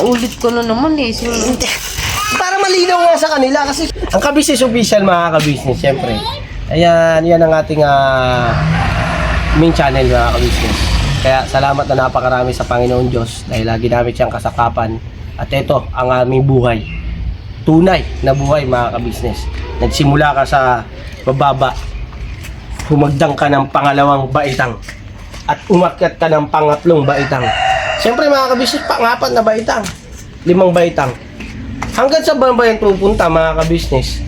Ulit ko na naman eh. Para malinaw nga sa kanila kasi ang Ka-Business Official mga Ka-Business, syempre. Ayan, yan ang ating main channel mga Ka-Business. Kaya salamat na napakarami sa Panginoon Diyos dahil lagi namin siyang kasakapan. At ito ang aming buhay. Tunay na buhay mga Ka-Business. Nagsimula ka sa bababa, humagdang ka ng pangalawang baitang at umakyat ka ng pangatlong baitang. Siyempre mga Ka-Business, pangapat na baitang, 5 baitang. Hanggang sa bayan pupunta mga Ka-Business.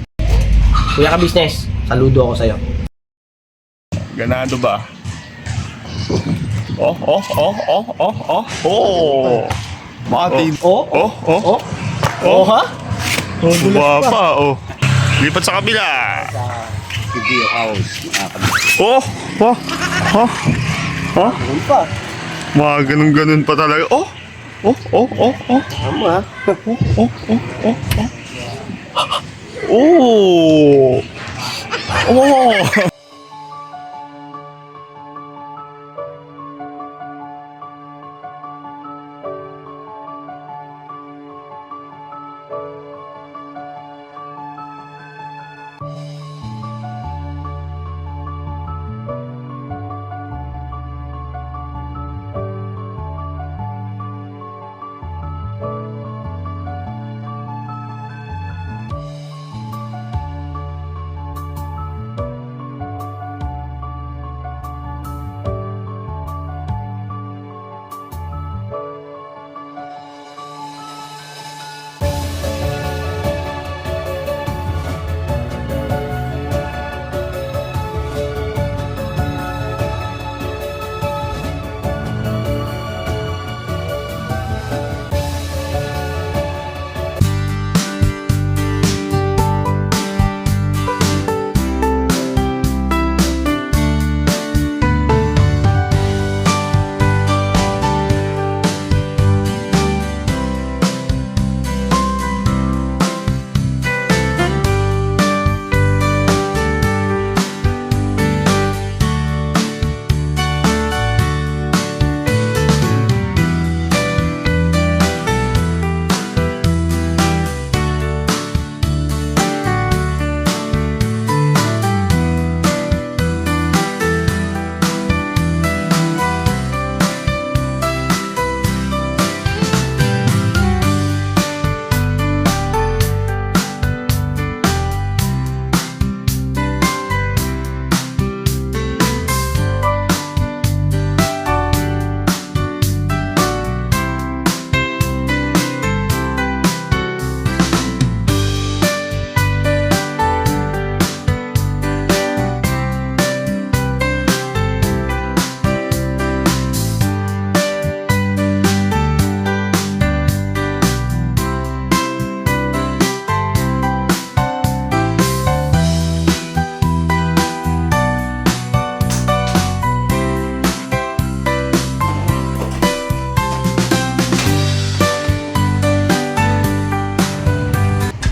Kuya Ka-Business, saludo ako sa'yo. Ganado ba? Mati. Oh ha? Buwa pa, Lipat sa kabila. Video house. Ganun pa. Mga ganun-ganun pa talaga. Tama ha?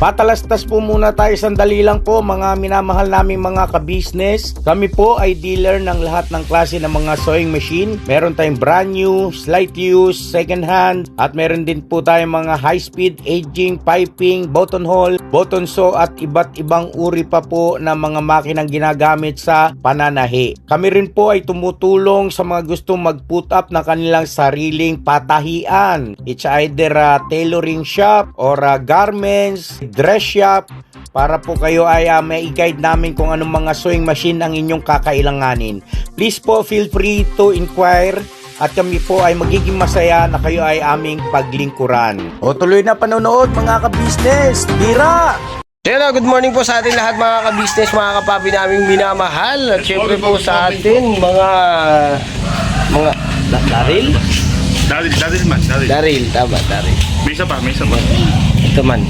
Patalastas po muna tayo sandali lang po mga minamahal naming mga ka-business. Kami po ay dealer ng lahat ng klase ng mga sewing machine. Meron tayong brand new, slight use, second hand, at meron din po tayong mga high speed, aging, piping, button hole, button sew at iba't ibang uri pa po ng mga makinang ginagamit sa pananahi. Kami rin po ay tumutulong sa mga gustong mag-put up ng kanilang sariling patahian. It's either a tailoring shop or a garments, dress shop, para po kayo ay may i-guide namin kung anong mga sewing machine ang inyong kakailanganin. Please po feel free to inquire at kami po ay magiging masaya na kayo ay aming paglingkuran. O tuloy na panonood mga ka-business. Tira! Hello, good morning po sa ating lahat mga Ka-Business, mga kapapi naming minamahal. At syempre po sa atin mga Daryl? Daryl, tama, Daryl. May isa pa. Ito man.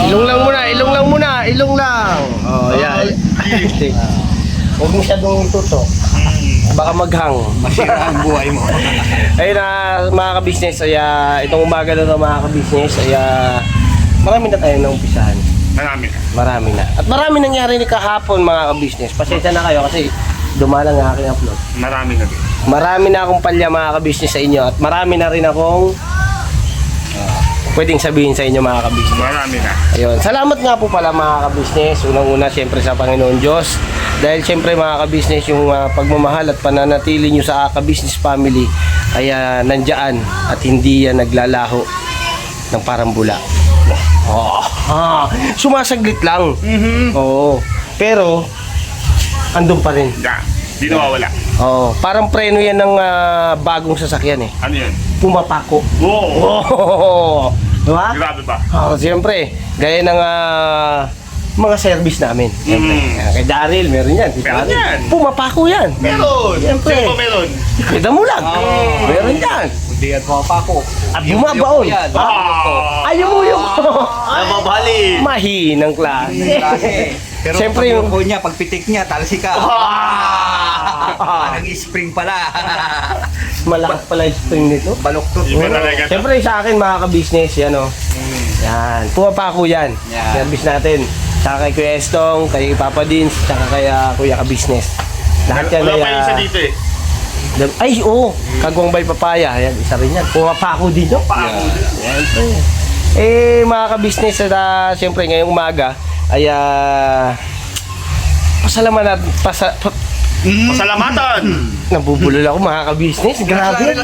Ilong lang. Oh, yeah. Huwag masyadong tutok. Baka maghang. Masira ang buhay mo. Ayun na mga Ka-Business, ay itong umaga na ito mga Ka-Business, ay marami na tayo naumpisahan. Marami na. At marami nangyari ni kahapon mga Ka-Business. Pasensya na kayo kasi dumalang ang aking upload. Marami na din. Marami na akong palya mga ka-business sa inyo at marami na rin akong pwedeng sabihin sa inyo mga ka-business. Marami na. Ayun. Salamat nga po pala mga ka-business. Unang-una siyempre sa Panginoon Diyos. Dahil siyempre mga ka-business yung pagmamahal at pananatili nyo sa ka-business family ay nandyan at hindi yan naglalaho ng parang bula. Sumasaglit lang. Oo. Pero andun pa rin. Yeah. Di nawawala. Oo. Parang preno yan ng bagong sasakyan eh. Ano yun? Pumapako. Wow! Oh. Diba? Grabe ba? Siyempre, gaya ng mga service namin. Siyempre, kay Daryl, meron yan. Si Meron Daryl. yan. Pumapako yan. Meron! Siyempre. Sino ba meron? Kita mo lang. Meron yan. Hindi yan pumapako. At bumabaon. Yan. Ayaw mo yung Nababali! mahinang klase. Pero Siyempre pag yung- yung niya, pag pitik niya, talsika. Parang spring pala. Malakas pala yung spring nito. Baluktot. Iba talaga. Siyempre sa akin mga ka-business, yan o. Yan. Pumapako yan. Yan. Service natin. Saka kay Kuya Estong, kay Papa Dins, saka kay Kuya Ka-Business. Lahat yan Wala ay... pa yung isa dito eh. Ay, oo. Kagwang Bay Papaya. Yan, isa rin yan. Pumapako dito. Mga ka-business, siyempre ngayong umaga, ay pasalamatan Pasalamatan! nabubulol ako mga ka-business. Grabe.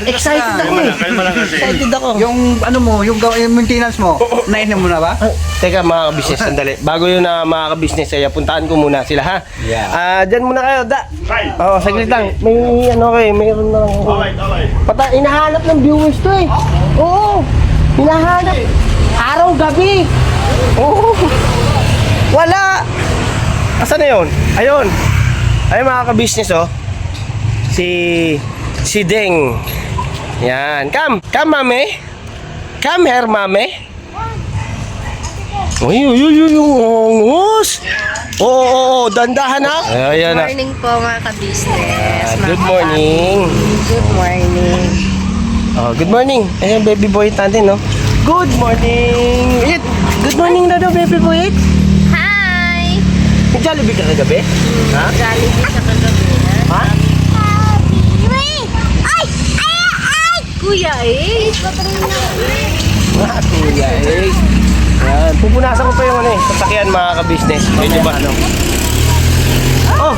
Excited ako eh. Kalma lang kasi. Excited ako. Yung ano mo, yung maintenance mo, nainin mo na ba? Teka mga ka-business, sandali. Bago yun na mga ka-business, ay puntahan ko muna sila ha. Yeah. Diyan muna kayo, da. Right. Saglit lang. May ano kayo, mayroon na lang ako. Alright, alright. Hinahanap ng viewers to eh. Oo. Hinahanap. Araw, gabi. Oo. Wala. Asan na yun? Ayun. Ay mga ka-business oh. Si Deng. Yan. Come mame. Come here, mame. Uy, yung hongos. Oo, dandahan ha. Ayan na. Morning po mga ka-business. Good morning. Good morning. Oh, good morning. Ayan, baby boy natin, no? Good morning. It. Good morning na daw, baby boy. Hi! May Jollibee ka kagabi? Ha? Jollibee sa kagabi. Ha? Kuya eh! Ah, kuya, eh. Ayan, pupunasan ko pa yung ano eh, sasakyan mga ka-business. Medyo ba ano? Oh!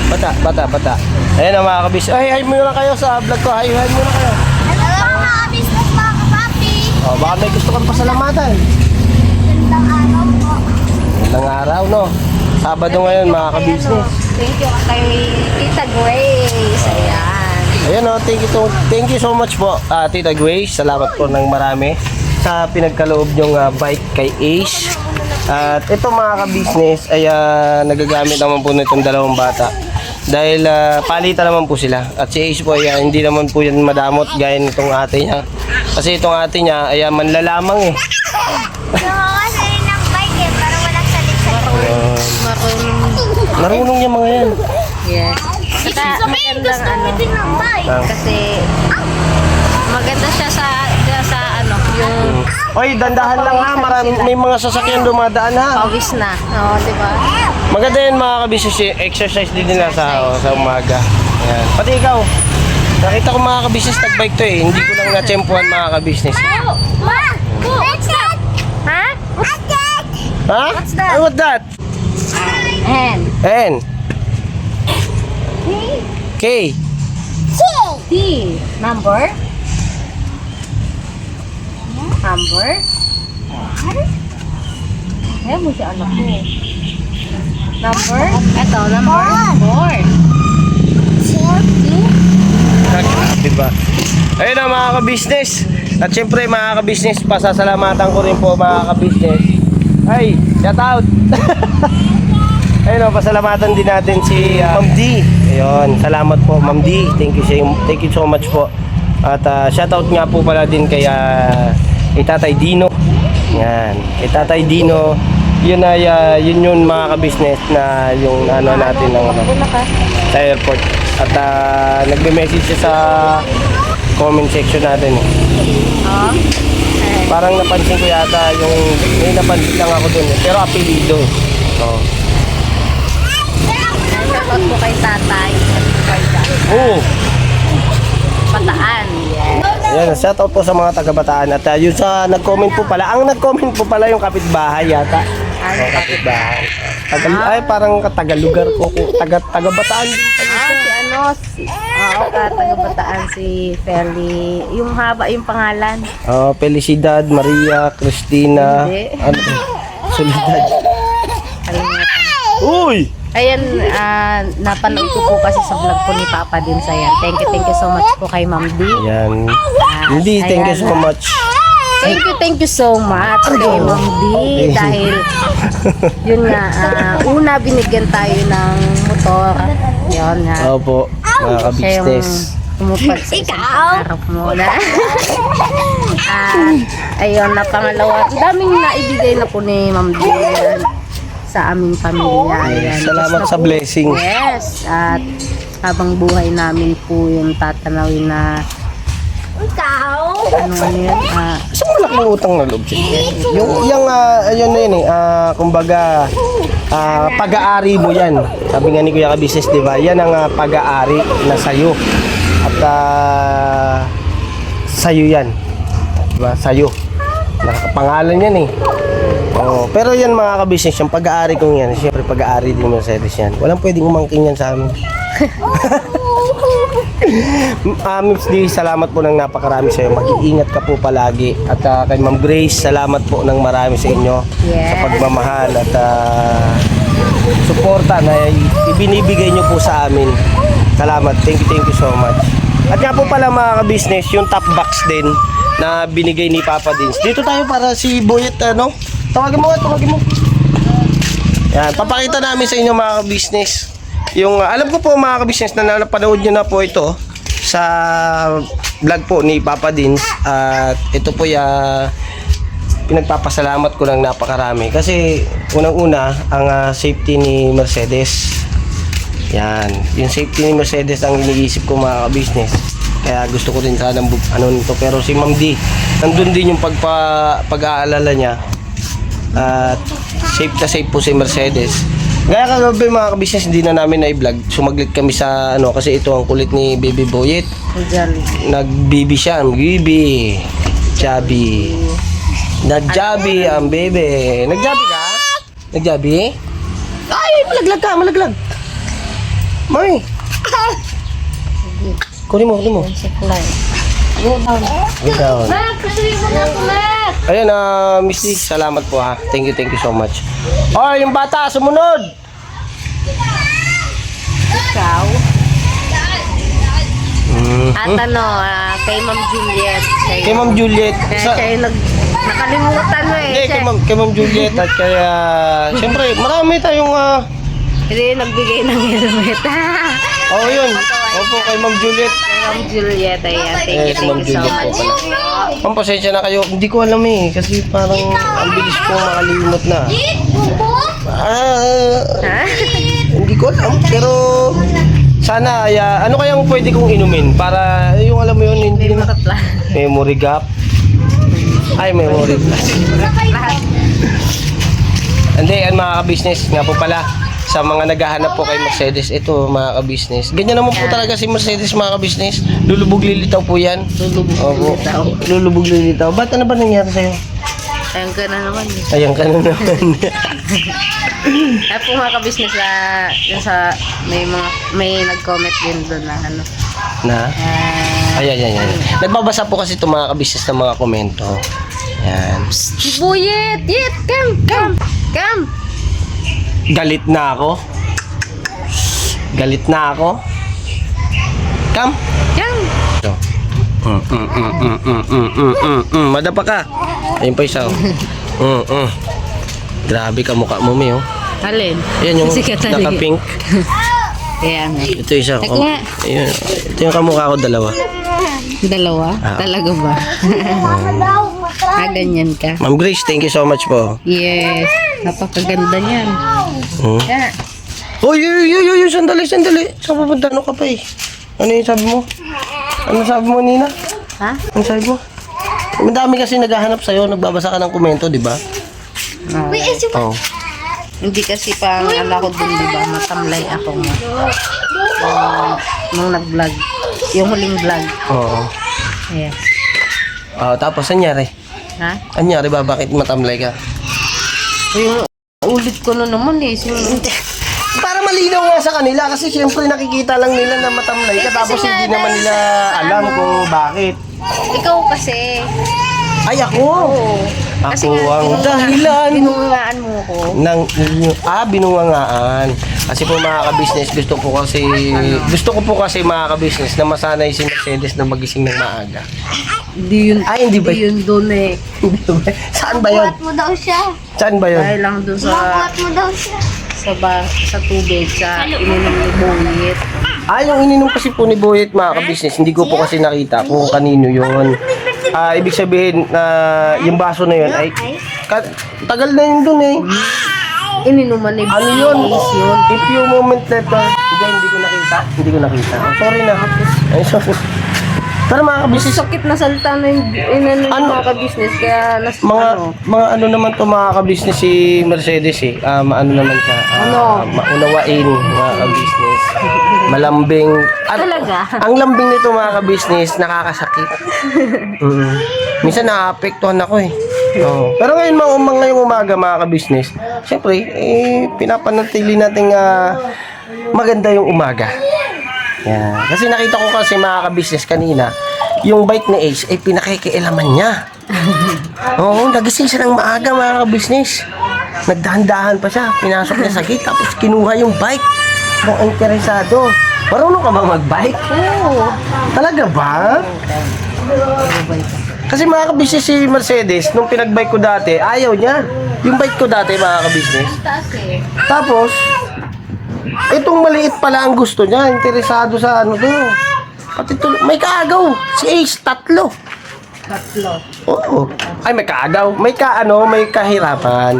Bata. Ayan ang mga ka-business. Ay, hi muna kayo sa vlog ko. Hi muna kayo. Hello mga business mga kapapi! Oh, baka may gusto kang pasalamatan. Gandang araw po. Magandang araw, no? Sabado ngayon, mga ka-business. Thank you kay Tita Grace. Ayan. Ayan o, thank you so much po, Tita Grace. Salamat po ng marami sa pinagkaloob nyong bike kay Ace. At ito mga ka-business ay nagagamit naman po nitong dalawang bata. Dahil palitan naman po sila. At si Ace po ay hindi naman po yan madamot gaya nitong ate niya. Kasi itong ate niya ay manlalamang eh. Kasi ng bike eh, para walang salit-salit. Marunong yung mga yan. Yes. Saka magandang ano, kasi maganda siya sa ano, yung Oy, dandahan lang ha. May mga sasakyan dumadaan ha. pawis na. Oo, di ba? Maganda yun mga kabisnes, exercise din nila sa umaga. Ayan. Pati ikaw, nakita ko mga kabisnes nagbike to eh. Hindi ko lang natsempuhan mga kabisnes. What's that? Ha? What's that? Ha? What's that? Ay, what that? N. N. K. T. Number? Number? Ayaw mo siya anak ko. Number? Eto, number? 4. Diba? Ayun na mga kabisnes. At syempre mga kabisnes, pasasalamatan ko rin po mga kabisnes. Ay, shout out! Ayun o, pasalamatan din natin si Ma'am D. Ayun, salamat po Ma'am D. Thank you so much po. At shout out nga po pala din kay Tatay Dino. Yan, kay Tatay Dino. Yun ay yun mga kabisnes na yung ano natin ng sa airport. At nagme-message siya sa comment section natin eh. Parang napansin ko yata yung may napansin lang ako dun eh. Pero apelido. So, shoutout po kay tatay. Oo. Bataan. Yes. Ayan, shoutout po sa mga taga-Bataan. At yung sa nag-comment po pala, ang nag-comment po pala yung kapitbahay yata. Oh, kapitbahay. Ay, parang taga-lugar ko. Taga-Bataan din pala. Taga-Bataan si Feli. Yung haba yung pangalan. Felicidad, Maria, Cristina. Hindi. Ano? Soledad. Kalimutan. Uy! Ayan, napanood ko po kasi sa vlog po ni Papa din sa yan. Thank you so much po kay Ma'am D. Ayan. Hindi, thank you so much. Thank you so much kay Ma'am D. Dahil, yun nga, una binigyan tayo ng motor. Yun nga. Opo, mga Siya yung ka-business. tumupad sa isang pangarap mo na. Ayun, na pangalawa. Ang daming naibigay na po ni Ma'am D sa aming pamilya. Ayan. Salamat Tapos sa na po- blessing. Yes. At habang buhay namin po yung tatanawin na ano yun? Isang malaking utang na loob siya. Yung ayun na yun eh, kumbaga, pag-aari mo yan. Sabi nga ni Kuya Ka-Business, di ba? Yan ang pag-aari na sayo. At sayo yan. Diba? Sayo. Nakapangalan yan eh. Oh, pero yan mga ka-business, yung pag-aari kong yan, siyempre pag-aari din Mercedes yan. Walang pwedeng umangking yan sa amin. Miss D, salamat po ng napakarami sa iyo. Mag-iingat ka po palagi. At kay Ma'am Grace, salamat po ng marami sa inyo Yes. sa pagmamahal at suporta na ibinibigay nyo po sa amin. Salamat. Thank you so much. At nga po pala mga ka-business, yung top box din na binigay ni Papa Dins. Dito tayo para si Boyet, ano? Tawagin mo. Yan, papakita namin sa inyo mga ka-business. Yung, alam ko po mga ka-business na napanood nyo na po ito sa vlog po ni Papa Dins. At ito po pinagpapasalamat ko ng napakarami. Kasi unang-una, ang safety ni Mercedes. Yan, yung safety ni Mercedes ang iniisip ko mga ka-business. Kaya gusto ko rin sana nito. Pero si Ma'am D, nandun din yung pag-aalala niya. At safe na safe po si Mercedes. Gaya kagabi mga ka-business, hindi na namin na-vlog. Sumaglit kami sa kasi ito ang kulit ni Baby Boyet. Nag-bibi siya, Bibi. Chubby. Nag-jabby ang baby. Nag-jabby ka? Nag-jabby? Ay, malaglag. Mami. Kunin mo. Go down. Ayan, Miss D, salamat po ha. Thank you so much. Oh, yung bata, sumunod! Ikaw? At kay Ma'am Juliet. Kay Ma'am Juliet. Siya yung nakalimutan mo eh. Hindi, kay Ma'am Juliet. At kaya, siyempre, marami tayong... Hindi, nagbigay ng helmet. yun. Opo, kay Ma'am Juliet. Ma'am Juliet, ayan. Thank you Ma'am so Juliet much. po pala. Ma'am, pasensya na kayo. Hindi ko alam eh. Kasi parang ang bilis kong makalimot na. Ha? Hindi ko alam. Pero sana, ano kayang pwede kong inumin? Para yung alam mo yun, hindi na. Memory gap. Ay, memory plus. Hindi, yan mga ka-business. Nga po pala, sa mga naghahanap po kay Mercedes, ito mga ka-business. Ganyan naman po talaga si Mercedes mga ka-business. Lulubog lilitaw po yan. Lulubog lilitaw. Ba't ano ba nangyari sa'yo? Ayan ka na naman. Ayan ka na naman. Ay po mga ka-business yun sa may nag-comment din doon na Na? Ayan. Nagbabasa po kasi itong mga ka-business ng mga komento. Yan. Buyet! Come! Galit na ako. Come. Madapa ka. Ayun pa isa. Grabe ka mukha mo, Mio. Alin? Ayan yung Sikat na naka-pink. Ayan. Ito isa. Ako nga. Ayun. Ito yung kamukha ko, dalawa. Dalawa? Talaga ba? Ganyan ka. Ma'am Grace, thank you so much po. Yes. Napakaganda niyan. Yeah. Uy, sandali. Saan pupunta? Ano ka pa eh? Ano yung sabi mo? Ano sabi mo, Nina? Ha? Ano sabi mo? Madami kasi naghahanap sa'yo, nagbabasa ka ng komento, di ba? No. Oh. Hindi kasi pang ala ko dun, di ba? Matamlay ako nga. Nung nag-vlog. Yung huling vlog. Oo. Yes. Tapos, anyari? Ha? Anyari ba? Bakit matamlay ka? Yung ulit ko na naman eh. Para malinaw nga sa kanila kasi syempre nakikita lang nila na matamlay ka tapos kasi hindi nga naman dahil nila sa alam ano, kung bakit. Ikaw kasi. Ay, ako! Oo. Kasi Ako nga, ang dahilan binungaan mo ko. binungangaan. Kasi po mga ka-business, gusto ko po kasi mga ka-business na masanay si Mercedes na magising ng maaga. Hindi yun. Ay, hindi ba? Hindi yun doon eh. Saan ba yun? Buhat mo daw siya. Saan ba yun? Dahil lang doon sa Buhat mo daw siya. sa tubig, sa ininom ni Boyet. Yung ininom kasi po ni Boyet mga ka-business, hindi ko po kasi nakita kung kanino yun. Ibig sabihin na yung baso na yun ay tagal na yun dun eh. Ininuman ni Ano yun? Boyet yun. If you moment later, hindi ko nakita. Hindi ko nakita. Sorry na. Ay, sorry. Pero mga Kasi ka-business, sakit na salita na yung mga ka-business. Kaya mga ano naman to mga ka-business si Mercedes eh. Ano naman siya. Maunawain mga ka-business. Malambing. Talaga? Ang lambing nito mga ka-business, nakakasakit. Minsan naapektuhan ako eh. Pero ngayon ngayong umaga mga ka-business, syempre, pinapanatili natin maganda yung umaga. Yeah. Kasi nakita ko kasi mga ka-business kanina, yung bike ni Ace ay pinakikialaman niya. Oo, nagising siya ng maaga mga ka-business. Nagdahan-dahan pa siya, pinasok niya sa gate, tapos kinuha yung bike. Ang interesado. Marunong ka ba mag-bike? Oo. Talaga ba? Kasi mga ka-business si Mercedes, nung pinag-bike ko dati, ayaw niya. Yung bike ko dati mga ka-business. Taas eh. Tapos, itong maliit pala ang gusto niya, interesado sa ano to. Pati to, may kaagaw. Si Ace, 3. Oo. Ay, may kaagaw. May kahirapan.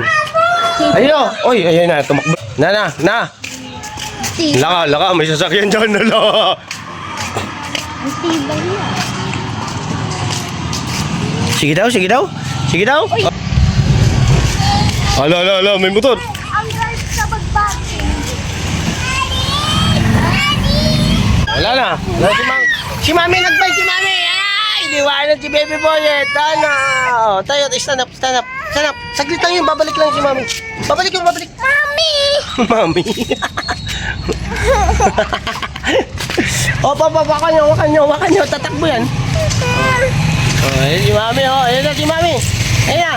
Ayun, oy, ayun na, tumakbo. Na. Laka, may sasakyan dyan, nala. Sige daw. Ala, may motor. Ang guys sa bagbaki. Wala na. Si Mami nagbike, si Mami. Ay, iniwanan si Baby Boyet. Ano? Tayo, stand up. Saglit lang yun, babalik lang si Mami. Babalik. Mami. Wakan nyo. Tatakbo yan. Ayun si Mami, Ayun na si Mami. Ayun na.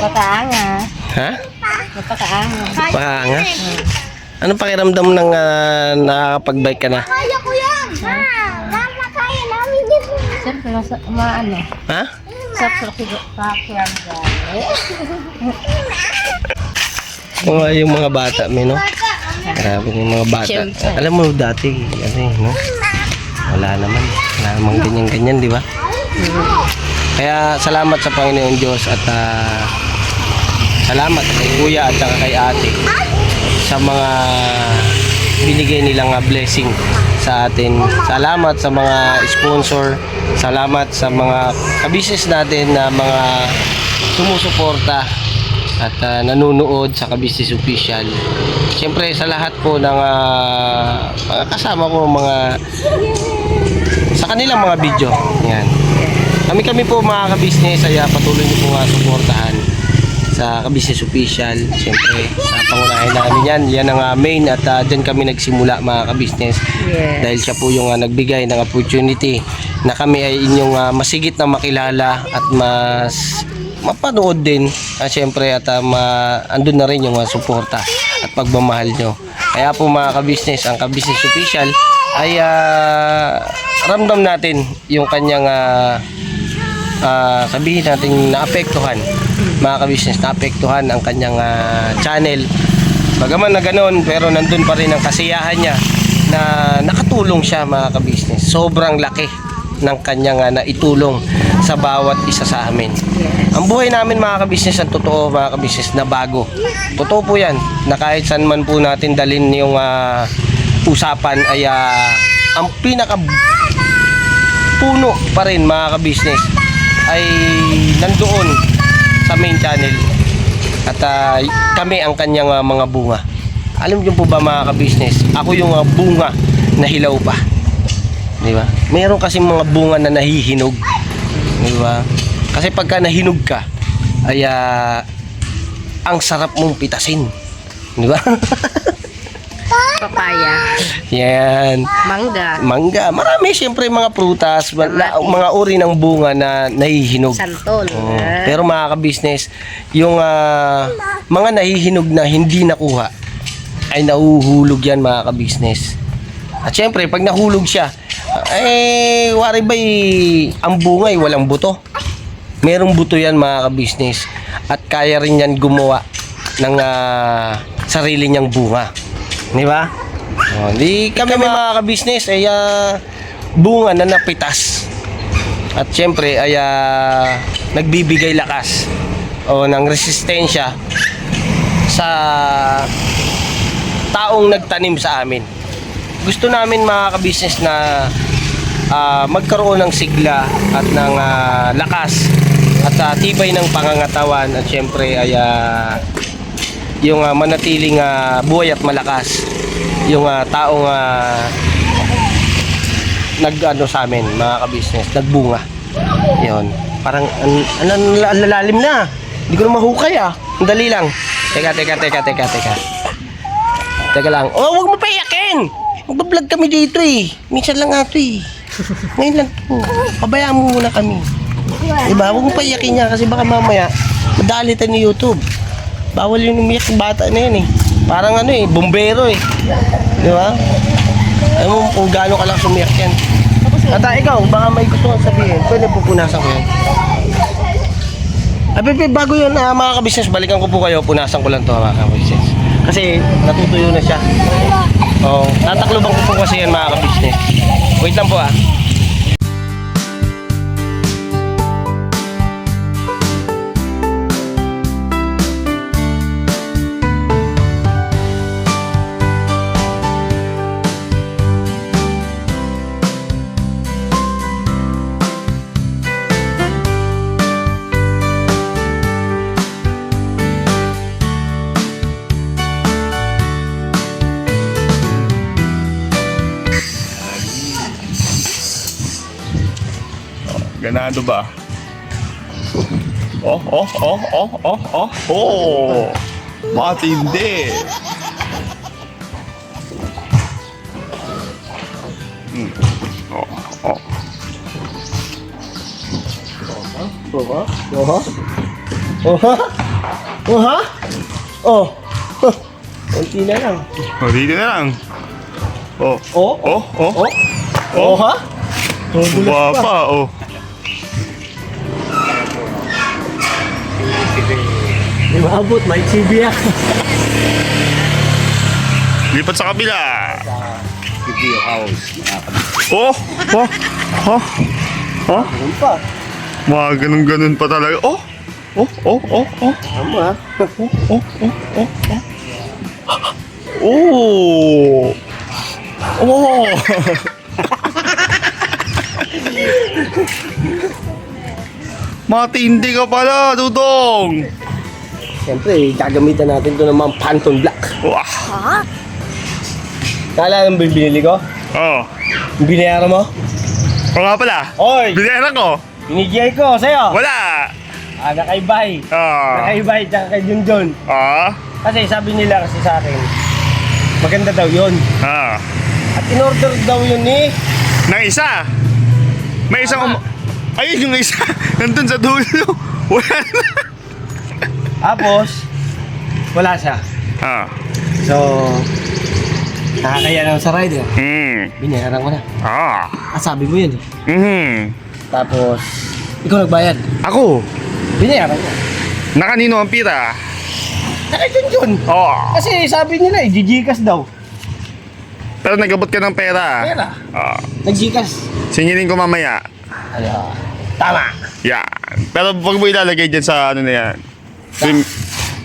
Napakaanga. Ha? Napakaanga. Pahanga. Anong pakiramdam ng nakakapag-bike ka na? Kaya ko yan. Tama, kaya namin yun. Siyempre, maano. Ha? Sa pakyan Yung mga bata, no? Grabe yung mga bata. Siyempre. Alam mo dati, no? Wala namang ganyan-ganyan, di ba? Kaya salamat sa Panginoon Diyos at salamat kay Kuya at saka kay Ate sa mga binigay nilang blessing sa atin. Salamat sa mga sponsor. Salamat sa mga ka-business natin na mga sumusuporta at nanonood sa ka-business official. Siyempre sa lahat po ng mga kasama ko sa kanilang mga video. Yan. Kami po mga ka-business ay patuloy niyo po suportahan sa ka-business official. Siyempre sa pangunahin namin yan ang main at dyan kami nagsimula mga ka-business. Yes. Dahil siya po yung nagbigay ng opportunity na kami ay inyong masigit na makilala at mas mapanood din. Siyempre at andun na rin yung suporta at pagmamahal nyo. Kaya po mga ka-business, ang ka-business official ay ramdam natin yung kanyang sabihin natin naapektuhan mga ka-business, naapektuhan ang kanyang channel. Bagaman na ganoon, pero nandun pa rin ang kasiyahan niya na nakatulong siya mga ka-business. Sobrang laki ng kanyang naitulong sa bawat isa sa amin. Ang buhay namin mga ka-business, ang totoo mga ka-business, na bago. Totoo po yan, na kahit saan man po natin dalhin yung usapan ay ang pinaka puno pa rin mga ka-business ay nandoon sa main channel at kami ang kanyang mga bunga. Alam niyo po ba mga ka-business, ako yung bunga na hilaw pa, di ba? Meron kasi mga bunga na nahihinog, di ba? Kasi pagka nahinog ka ay ang sarap mong pitasin, di ba? Papaya, Yan. mangga, Marami siyempre mga prutas, mga uri ng bunga na nahihinog. santol. Oo. Pero mga ka-business, yung mga nahihinog na hindi nakuha ay nahuhulog yan mga ka-business. At siyempre, pag nahulog siya, wari ba'y ang bunga ay walang buto. Merong buto yan mga ka-business. At kaya rin yan gumawa ng sarili niyang bunga. Di ba? Di kami mga ka-business ay bunga na napitas. At siyempre ay nagbibigay lakas o ng resistensya sa taong nagtanim sa amin. Gusto namin mga ka-business na magkaroon ng sigla at ng lakas at tibay ng pangangatawan at siyempre ay yung manatiling buhay at malakas yung taong nag-ano sa amin mga ka-business, nagbunga. Yun. Parang ang lalalim na. Hindi ko na mahukay Ang dali lang. Teka. Teka lang. Oh, huwag mo paiyakin. Magbablog kami dito Minsan lang Ngayon lang to. Pabayaan mo muna kami. Diba? Huwag mo paiyakin niya kasi baka mamaya madalitan ni YouTube. Bawal yung umiyak ng bata na yun Parang bombero Di ba? Alam mo kung gaano ka lang sumiyak yan. At ikaw, baka may gusto kang sabihin, pwede pupunasan ko yan. Bago yun mga ka-business, balikan ko po kayo, punasan ko lang to mga ka-business. Kasi natutuyo na siya. Tatakloban ko po kasi yan mga ka-business. Wait lang po Ganado ba? Oh. Matindi. Kunti na lang. Dito na lang. Guwapa, May maabot, may chibi Lipat sa kabila. Video house. Ano pa? Mga ganun-ganun pa talaga. Tama Matindi ka pala, Dudong. Siyempre, gagamitan natin ito ng mga Pantone Black. Wah. Kala ng binili ko? Yung binayaran mo? Oo nga pala. Oy! Binayaran ko. Binigay ko sa'yo. Wala. Nakaibay. Nakaibay tsaka kay Junjun. Kasi sabi nila kasi sa akin, maganda daw yun. At in-order daw yun Nang isa. May isang ayun yung isa. Nandun sa dulo. Wala na. Tapos, wala siya. So, nakakaya naman sa rider. Binayaran ko na. Sabi mo yun Tapos, ikaw nagbayad. Ako. Binayaran ko. Na kanino ang pira? Kay Junjun. Kasi sabi nila Gcash daw. Pero nagabot ka ng pera. Nag-Gcash. Singilin ko mamaya. Tama. Yan. Pero wag mo ilalagay dyan sa ano na yan.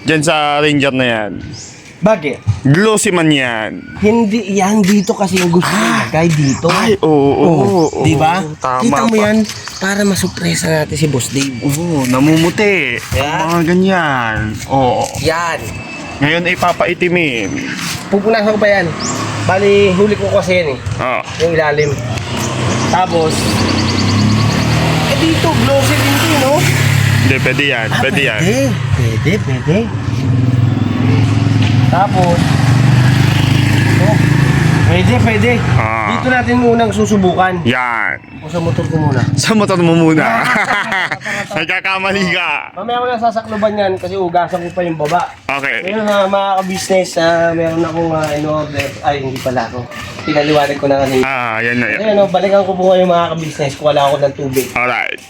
Diyan sa Ranger na yan. Bakit? Glossy man yan. Hindi, yan dito kasi yung gusto nila, guy, dito. Ay, oo. Di ba? Tama Kita mo pa. yan, para masupresa natin si Boss Dave. Oo, namumuti. Yeah. Mga ganyan. Oo. Yan. Ngayon ay papaitimin. Pupunasan ko pa yan. Bali, huli ko kasi yan eh. Oo. Yung ilalim. Tapos, dito, glossy din to, no? Hindi, pwede yan. Pwede yan. Pwede. Tapos, pwede. Ah. Dito natin munang susubukan. Yan. O sa motor ko muna. Sa motor mo muna. Nagkakamali ka. Mamaya ko na sasakloban yan kasi ugasan ko pa yung baba. Okay. Ngayon mga ka-business, meron akong in-order. Ay, hindi pala ako. Pinaliwanag ko na kanina. Yan na yan. Ayun, balikan ko po ngayon mga ka-business. Kuwala ako ng tubig. Alright.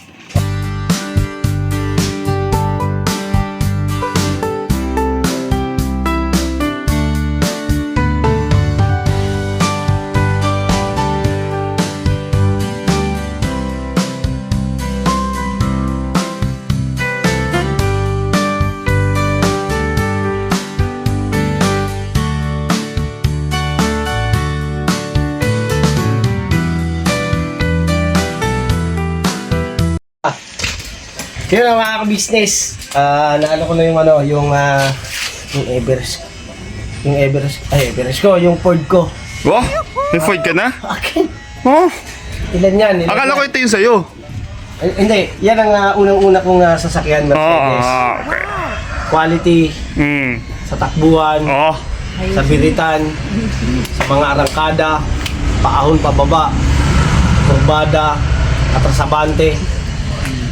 Yun ang mga ka-business. Naano ko na yung Everest. Yung Everest ko, yung Ford ko. Oh, may Ford ka na? Akin. Oh, Ilan yan? akala ko ito yung sa'yo. Hindi, yan ang unang-una kong sasakyan. Mercedes. Okay. Quality, sa takbuhan, Oh, sa biritan, sa mga arangkada, paahon pababa, kurbada, atrasabante.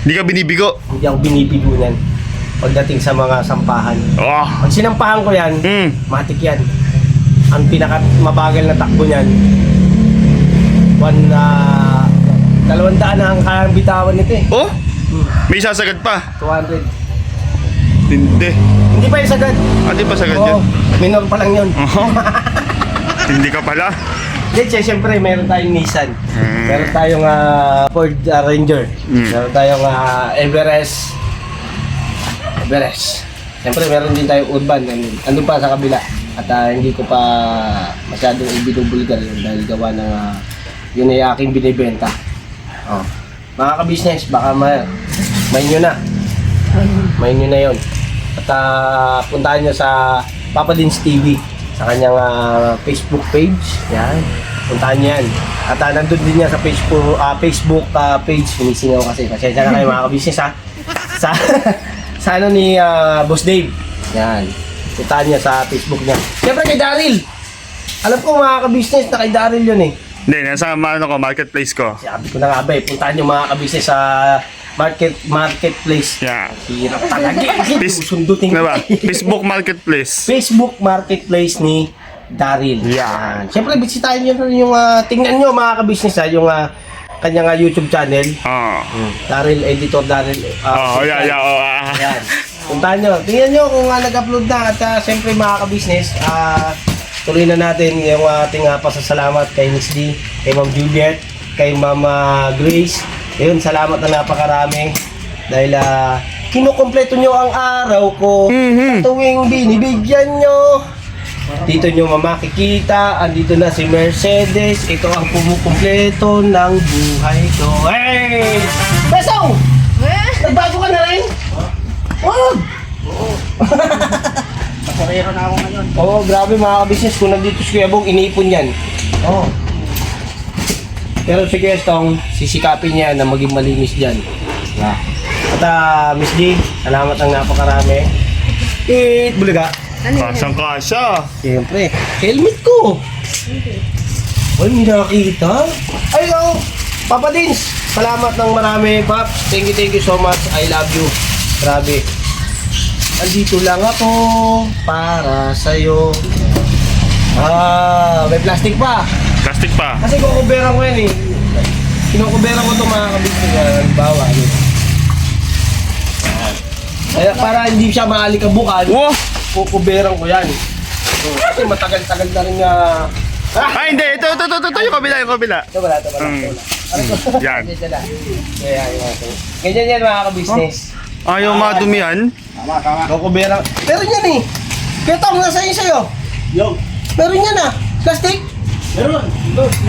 hindi ka binibigo. Hindi ako binibigunan pagdating sa mga sampahan. Oh, Pag sinampahan ko yan, matik yan. Ang pinaka mabagal na takbo niyan, 200 na ang kayang bitawan nito eh. oh, may sasagad pa. 200. Hindi. Hindi pa yung sagad. Di pa sagad Oo, yan? minor pa lang yun. Oh, hindi ka pala. Hindi, siyempre meron tayong Nissan. Meron tayong Ford Ranger. Meron tayong Everest. Siyempre meron din tayong Urban. Andun pa sa kabila. At hindi ko pa masyadong ibinubulgar yun dahil gawa ng yun ay aking binibenta. Oh. Mga ka-business, baka may nyo na. May nyo na yun. At puntahan nyo sa Papa Dins TV sa kanyang Facebook page. Yan. Puntahan nyo yan. At nandun din niya sa Facebook page. Humisingaw kasi. Pasensya na kayo mga ka-business ha. Sa ano ni Boss Dave. Yan. Puntahan niya sa Facebook niya. Siyempre kay Daryl. Alam ko mga ka-business na kay Daryl yun eh. Hindi, nasa marketplace ko. Sabi ko na nga ba eh. Puntahan nyo mga ka-business sa marketplace. Yeah. Hirap talaga. Sundutin ko. Diba? Facebook Marketplace. Facebook Marketplace ni Daryl. Yan. Siyempre, bisitahin nyo rin yung, tingnan nyo mga ka-business yung kanyang YouTube channel. Daryl, Editor Daryl. Yan. Puntahan nyo. Tingnan nyo kung nag-upload na. At siyempre mga ka-business, tuloy na natin yung ating pasasalamat kay Miss D, kay Ma'am Juliet, kay Mama Grace. Ayun, salamat na napakarami. Dahil kinukumpleto nyo ang araw ko. Tuwing binibigyan nyo. Dito nyo makikita, andito na si Mercedes. Ito ang kumukumpleto ng buhay ko. Hey! Beso! Nagbago ka na rin? Wag! Pasarero na ako ngayon. Oo, grabe mga ka-business. Kung nandito si Kuya Bong, iniipon yan. Oo. Pero si Kuya Stong, sisikapin niya na maging malinis dyan. At Miss D, salamat ang napakarami. Bulaga. Kasang-kasya. Siyempre, helmet ko. Ay, may nakita. Ay, Papa Dins, salamat ng marami, Paps. Thank you so much. I love you. Grabe. Andito lang ako para sa'yo. May plastic pa. Plastic pa. Kasi kukuberan ko yan eh. Kinukuberan ko ito mga kabisnes. Halimbawa. Kaya para hindi siya maalikabukan, kukuberan ko yan. Kasi matagal-tagal na rin nga. Ay, hindi. Ito. Yung kabila. Ito wala. Yan. Ganyan yan mga kabisnes. Ayaw madumi yan. Tama. Kukuberan. Pero yan eh. Kaya Tom, nasa sa'yo. Yo. Meron yan ah. Plastic? Meron.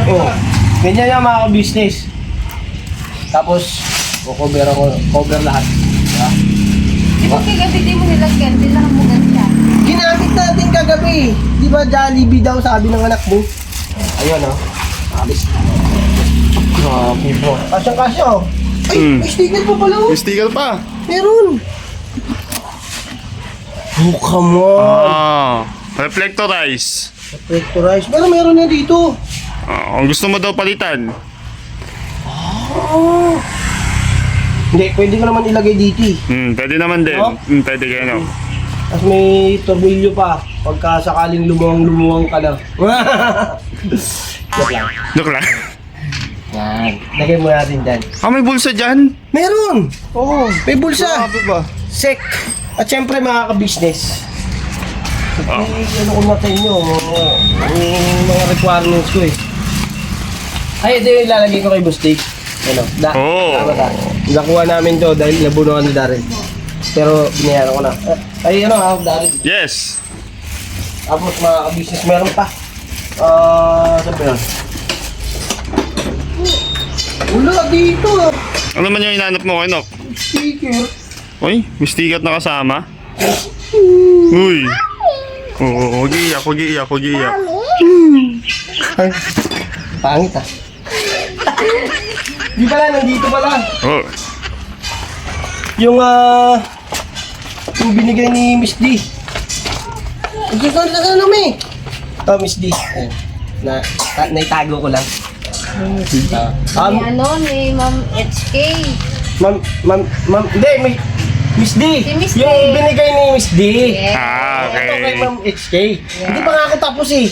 Oo. Ganyan yan mga ka-business. Tapos, cover lahat. Diba? Di ba kagabi di mo nilagyan? Di lang mo ganyan. Ginamit natin kagabi. Di ba Jollibee daw sabi ng anak mo? Ayun oh. Alis. Grabe po. Kasyang-kasya oh. Ay, may sticker pa pala oh. May sticker pa. Meron. Oh, come on. Reflectorize. Reflectorize. Pero meron na dito. Kung gusto mo daw palitan. Oh. Hindi, pwede ko naman ilagay dito eh. Pwede naman din. Oh? Pwede kayo, no? Tapos may tornilyo pa. Pagka sakaling lumuwang ka na. Joke lang. Joke lang. Yan. Lagay mo natin dyan. May bulsa dyan. Meron! Oo, may bulsa. Grabe ba? Sec. At syempre mga ka-business. Ano ko na sa inyo, yung mga requirements ko eh. Ay, ito yung ilalagay ko kay Bustik. Ano, Oh. nakuha namin to dahil nabunuan ni Darren. Pero binayaran ko na. Ay, ano ha, Darren. Yes. Tapos mga ka-business, meron pa. Sabi yun. Wala dito ah. Ano man yung inanap mo, Kenok? Sticker. Uy, may sticker na kasama. Uy. Oo, huwag iiyak, huwag iiyak, huwag iiyak. Ay, pangit ah. Di pala, nandito pala. Oh. Yung binigay ni Miss D. Ito na ano mi? Oh, Miss D. Ayan. Naitago ko lang. Ni ano, ni Ma'am HK. Hindi, Miss D. Si Miss D. Yung binigay ni Miss D. Yes. Okay. Ito kay Ma'am HK. Hindi pa nga ako tapos eh.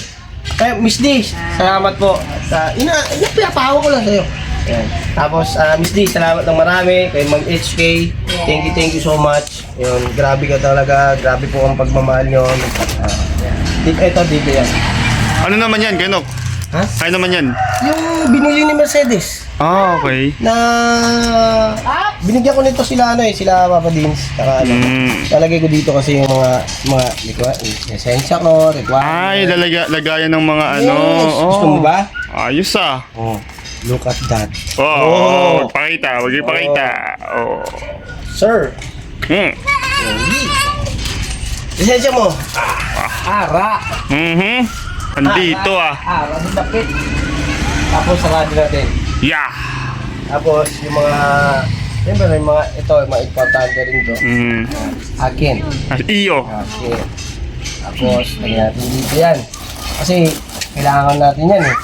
Kaya Miss D, salamat po. Pinapahawa ko lang sa'yo. Ayan. Tapos, Miss D, salamat ng marami kay Ma'am HK. Thank you so much. Yun, grabe ka talaga. Grabe po ang pagmamahal nyo. Dito yan. Ano naman yan, Kenok? Ha? Ano naman yan? Yung binili ni Mercedes Okay. na binigyan ko nito sila sila Papa Dins. Saka lalagay ko dito kasi yung mga esensya ko, Ay, lagayan ng mga ano. Yes. Gusto mo ba? Ayos ah. Oh. Look at that. Oh, pakita, wag ipakita. Oh. Sir. Lisensya mo. Ara. Andito ah. Ara, dapit. Tapos sarado natin. Yeah. Tapos yung mga siyempre may mga importante rin to. Akin. Iyo. Okay. Tapos, lagyan natin dito yan. Kasi, kailangan natin yan eh.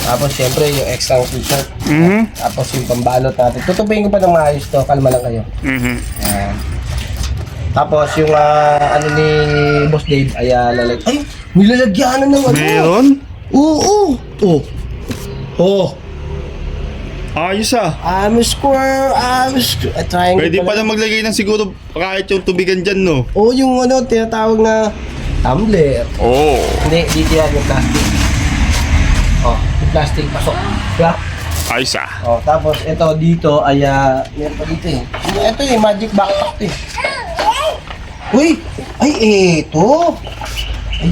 Tapos, syempre, yung extra t-shirt. Tapos, yung pambalot natin. Tutupiin ko pa ng maayos to. Kalma lang kayo. Yan. Tapos, yung ano ni Boss Dave, ay ay, nilalagyanan ng ano. Meron? Oo. Oh. Ayos ah. Square. Triangle. Pwede pa na maglagay ng siguro kahit yung tubigan dyan, no? Oo, yung ano, tinatawag na tumbler. Oh. Hindi, dito yan yung plastic. Oh, yung plastic, pasok. Diba? Ayos ah. Oh, tapos ito dito ay meron pa dito eh. Ito yung magic backpack eh. Uy! Ay, ito!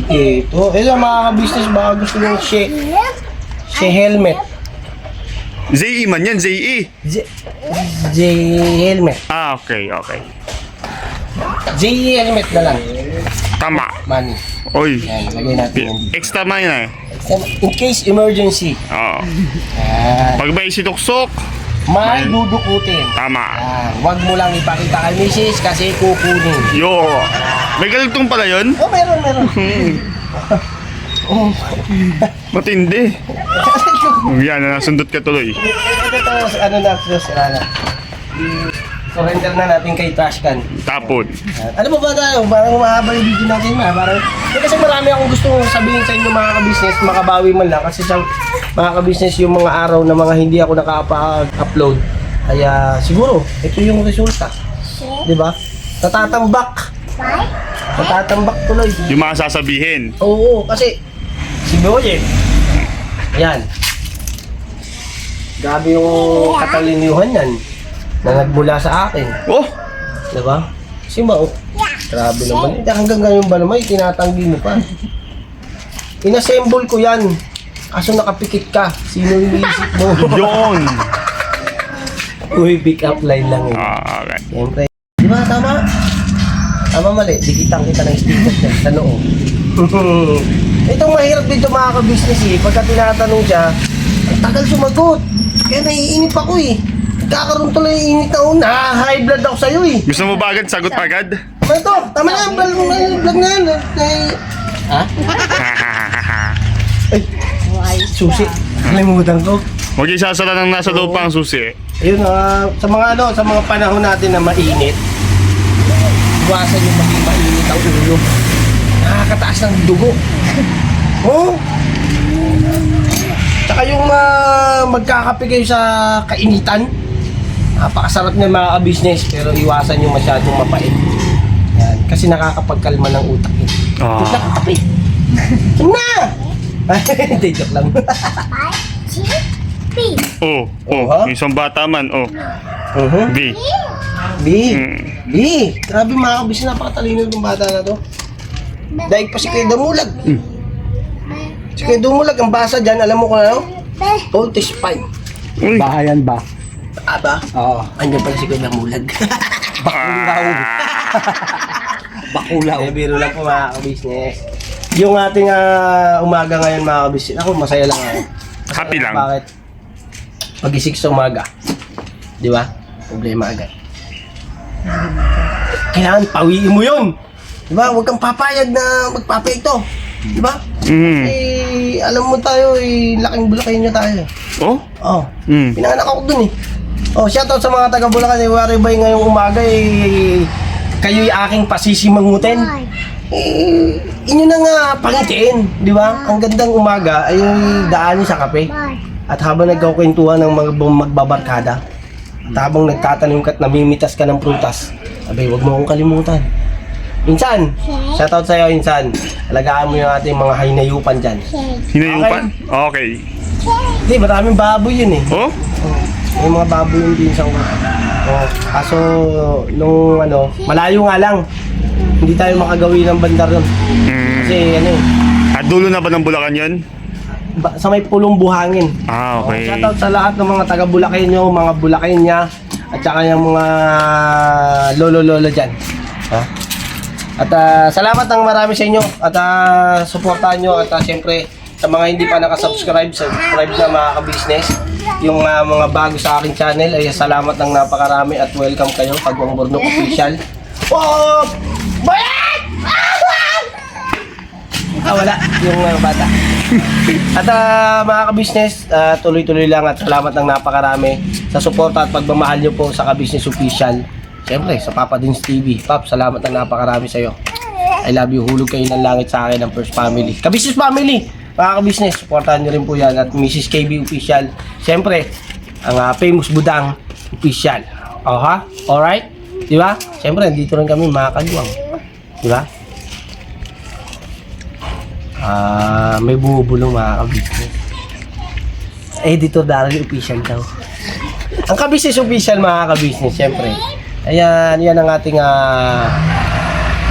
Ito mga ka-business, baka gusto nyo si helmet. ZE man yan, ZE. J helmet. Okay. J helmet na lang. Tama. Money. Oy. Yan, lagay natin yan. Extra man eh. In case emergency. Oo. Yan. Pag may sinuksok, May dudukutin. tama. Yan. Huwag mo lang ipakita kay misis kasi kukunin. Yo. May galugtong pala yun? Oh, meron. Oh. Matindi. Yan, nasundot ka tuloy. Ito, ano na, sira na. Surrender na natin kay Trashcan. Tapon. Ano ba tayo? Parang mahaba yung video natin Parang, kasi marami akong gusto sabihin sa inyo mga ka-business, makabawi man lang. Kasi sa mga ka-business yung mga araw na mga hindi ako nakapag-upload. Kaya siguro, ito yung resulta. Diba? Natatambak tuloy. Yung mga sasabihin. Oo, kasi si Boye. Yan. Grabe yung katalinihan yan na nagmula sa akin. Oh! Diba? Si Mao. Grabe naman. Hindi, hanggang ngayon ba naman, tinatanggi mo pa. Inassemble ko yan. Kaso nakapikit ka. Sino yung iisip mo? Yun! Uy, pick up line lang yun. Okay. Siyempre. Di ba, tama? Tama mali. Dikitan kita ng sticker dyan sa noo. Itong mahirap dito mga ka-business eh. Pagka tinatanong siya, ang tagal sumagot. Kaya naiinip ako eh. Kakaroon tuloy yung init na una. High blood ako sa'yo eh. Gusto mo ba agad? Sagot agad? Ano ito? Tama na, vlog na yan. Ha? Ay, susi. Kalimutan ko. Huwag isasara ng nasa loob pa ang susi. Ayun, sa mga panahon natin na mainit, iwasan yung maging mainit ang ulo. Nakakataas ng dugo. Oh. Tsaka yung magkakape kayo sa kainitan, napakasarap na mga ka-business, pero iwasan yung masyadong mapait. Yan, kasi nakakapagkalma ng utak yun. Ah. Nakakape. Na! Hindi, joke lang. Oh, Ha? yung isang bata man, oh. B. B. B. Grabe mga ka-business, napakatalino ng bata na to. Daig pa si Kuya Dumulag. Si Kuya Dumulag, ang basa dyan, alam mo kung ano? Voltage 5. Uy. Bahayan ba? Aba? Oo. Andyan pala si Kuya Dumulag. Bakulaw. Biro lang po mga ka-business. Yung ating umaga ngayon mga ka-business, ako masaya lang ako. Happy lang. Bakit? Pag-isik sa umaga. Di ba? Problema agad. Kailangan pawiin mo yun. Di ba? Huwag kang papayag na magpapaito. Di ba? Eh, alam mo tayo, laking Bulacan nyo tayo. Oh? Oh, pinanganak ako dun eh. Oh, shoutout sa mga taga Bulacan. Wari ba ngayong umaga kayo'y aking pasisimangutin. Inyo na nga pangitiin, di ba? Ang gandang umaga ay daanin sa kape. At habang nagkukwentuhan ng mga magbabarkada, at habang nagtatanim ka at namimitas ka ng prutas, abay, huwag mo akong kalimutan. Insan, shoutout sa'yo, Insan. Alagaan mo yung ating mga hinayupan dyan. Hinayupan? Okay. Hindi, maraming baboy yun eh. Oh? May mga baboy yun din sa ulo. Oh, kaso, nung malayo nga lang. Hindi tayo makagawi ng bandar doon. Kasi At dulo na ba ng Bulacan yun? sa may pulong buhangin. Ah, okay. Shoutout sa lahat ng mga taga Bulacanyo, mga Bulacania, at saka yung mga lolo-lolo dyan. Ha? At salamat ng marami sa inyo at suportahan nyo at siyempre sa mga hindi pa nakasubscribe, subscribe na mga ka-business. Yung mga bago sa aking channel ay salamat ng napakarami at welcome kayo, Pagwang Burnok Official. Oh! Bayat! Wala yung bata. At mga ka-business, tuloy-tuloy lang at salamat ng napakarami sa suporta at pagmamahal nyo po sa Ka-Business Official. Siyempre, sa Papa Dins TV. Pap, salamat ng napakarami sa iyo. I love you. Hulog kayo ng langit sa akin ng First Family. Ka-Business Family! Mga ka-business, supportahan nyo rin po yan. At Mrs. KB Official. Siyempre, ang famous Budang Official. O ha? Alright? Diba? Siyempre, dito rin kami mga kaluwang. Diba? May bumubulong mga ka-business. Editor Daryl Official daw. Ang Ka-Business Official mga ka-business, siyempre. Ayan, yan ang ating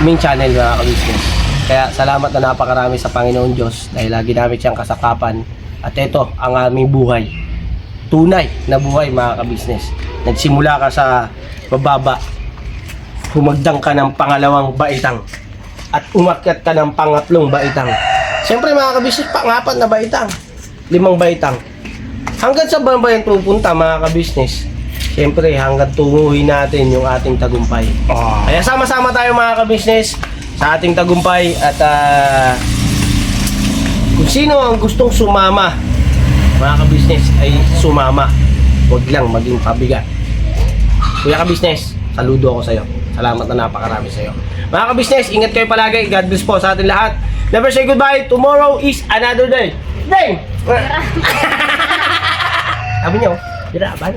main channel mga ka-business. Kaya salamat na napakarami sa Panginoon Diyos dahil lagi namin siyang kasakapan. At ito ang aming buhay. Tunay na buhay mga ka-business. Nagsimula ka sa bababa. Humagdang ka ng pangalawang baitang. At umakyat ka ng pangatlong baitang. Siyempre mga ka-business, pangapat na baitang. 5 baitang. Hanggang sa bayan pupunta mga ka-business. Siyempre hanggang tunguhin natin yung ating tagumpay. Kaya sama-sama tayo mga ka-business sa ating tagumpay. At kung sino ang gustong sumama mga ka-business ay sumama. Huwag lang maging pabigat. Kuya ka-business, saludo ako sa iyo. Salamat na napakarami sa iyo. Mga ka-business, ingat kayo palagi. God bless po sa ating lahat. Never say goodbye. Tomorrow is another day. Ding! Sabi niyo, bira, bye.